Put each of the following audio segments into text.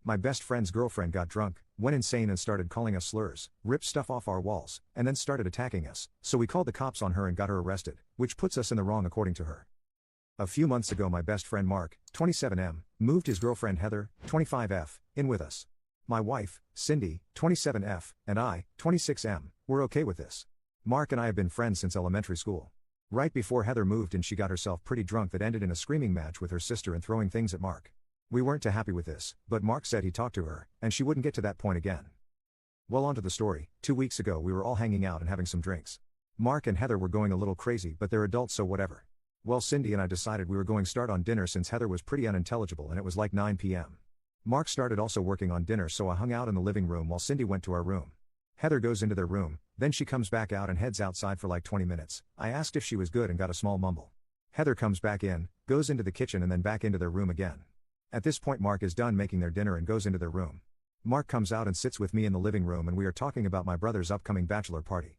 My best friend's girlfriend got drunk, went insane and started calling us slurs, ripped stuff off our walls, and then started attacking us, so we called the cops on her and got her arrested, which puts us in the wrong according to her. A few months ago my best friend Mark, 27M, moved his girlfriend Heather, 25F, in with us. My wife, Cindy, 27F, and I, 26M, were okay with this. Mark and I have been friends since elementary school. Right before Heather moved in she got herself pretty drunk that ended in a screaming match with her sister and throwing things at Mark. We weren't too happy with this, but Mark said he talked to her, and she wouldn't get to that point again. Well, on to the story. 2 weeks ago we were all hanging out and having some drinks. Mark and Heather were going a little crazy, but they're adults so whatever. Well, Cindy and I decided we were going start on dinner since Heather was pretty unintelligible and it was like 9 p.m. Mark started also working on dinner, so I hung out in the living room while Cindy went to our room. Heather goes into their room, then she comes back out and heads outside for like 20 minutes. I asked if she was good and got a small mumble. Heather comes back in, goes into the kitchen and then back into their room again. At this point Mark is done making their dinner and goes into their room. Mark comes out and sits with me in the living room and we are talking about my brother's upcoming bachelor party.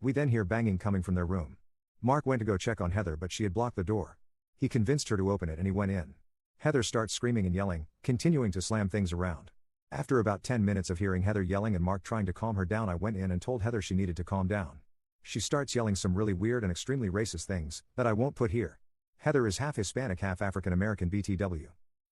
We then hear banging coming from their room. Mark went to go check on Heather but she had blocked the door. He convinced her to open it and he went in. Heather starts screaming and yelling, continuing to slam things around. After about 10 minutes of hearing Heather yelling and Mark trying to calm her down, I went in and told Heather she needed to calm down. She starts yelling some really weird and extremely racist things that I won't put here. Heather is half Hispanic, half African American BTW.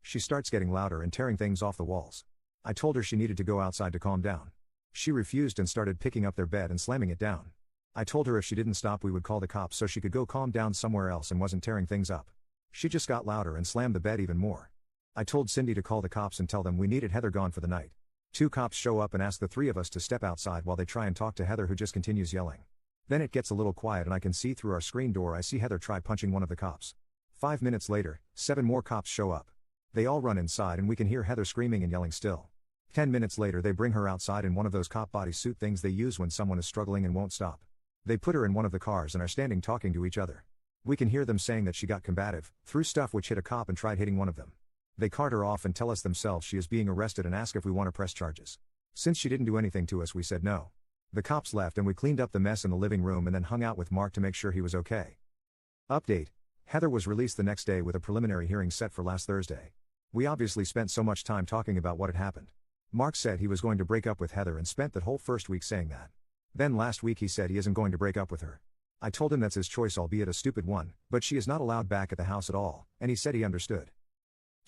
She starts getting louder and tearing things off the walls. I told her she needed to go outside to calm down. She refused and started picking up their bed and slamming it down. I told her if she didn't stop we would call the cops so she could go calm down somewhere else and wasn't tearing things up. She just got louder and slammed the bed even more. I told Cindy to call the cops and tell them we needed Heather gone for the night. 2 cops show up and ask the 3 of us to step outside while they try and talk to Heather, who just continues yelling. Then it gets a little quiet and I can see through our screen door I see Heather try punching one of the cops. 5 minutes later, 7 more cops show up. They all run inside and we can hear Heather screaming and yelling still. 10 minutes later they bring her outside in one of those cop bodysuit things they use when someone is struggling and won't stop. They put her in one of the cars and are standing talking to each other. We can hear them saying that she got combative, threw stuff which hit a cop and tried hitting one of them. They cart her off and tell us themselves she is being arrested and ask if we want to press charges. Since she didn't do anything to us we said no. The cops left and we cleaned up the mess in the living room and then hung out with Mark to make sure he was okay. Update. Heather was released the next day with a preliminary hearing set for last Thursday. We obviously spent so much time talking about what had happened. Mark said he was going to break up with Heather and spent that whole first week saying that. Then last week he said he isn't going to break up with her. I told him that's his choice, albeit a stupid one, but she is not allowed back at the house at all, and he said he understood.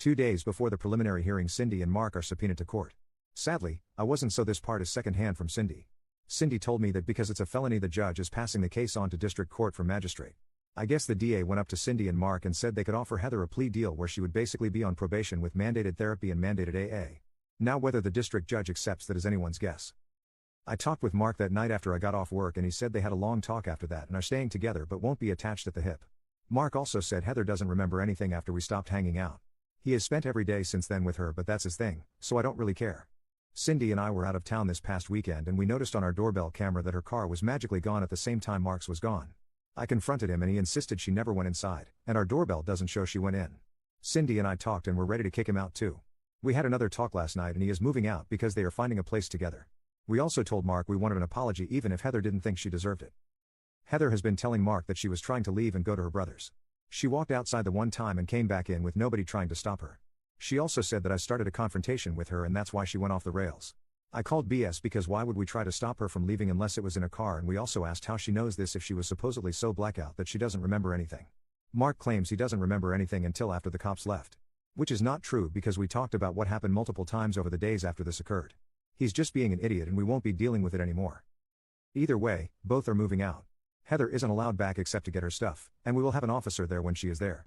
2 days before the preliminary hearing Cindy and Mark are subpoenaed to court. Sadly, I wasn't, so this part is secondhand from Cindy. Cindy told me that because it's a felony the judge is passing the case on to district court for magistrate. I guess the DA went up to Cindy and Mark and said they could offer Heather a plea deal where she would basically be on probation with mandated therapy and mandated AA. Now whether the district judge accepts that is anyone's guess. I talked with Mark that night after I got off work and he said they had a long talk after that and are staying together but won't be attached at the hip. Mark also said Heather doesn't remember anything after we stopped hanging out. He has spent every day since then with her, but that's his thing, so I don't really care. Cindy and I were out of town this past weekend and we noticed on our doorbell camera that her car was magically gone at the same time Mark's was gone. I confronted him and he insisted she never went inside, and our doorbell doesn't show she went in. Cindy and I talked and were ready to kick him out too. We had another talk last night and he is moving out because they are finding a place together. We also told Mark we wanted an apology even if Heather didn't think she deserved it. Heather has been telling Mark that she was trying to leave and go to her brother's. She walked outside the one time and came back in with nobody trying to stop her. She also said that I started a confrontation with her and that's why she went off the rails. I called BS because why would we try to stop her from leaving unless it was in a car, and we also asked how she knows this if she was supposedly so blackout that she doesn't remember anything. Mark claims he doesn't remember anything until after the cops left. Which is not true because we talked about what happened multiple times over the days after this occurred. He's just being an idiot and we won't be dealing with it anymore. Either way, both are moving out. Heather isn't allowed back except to get her stuff, and we will have an officer there when she is there.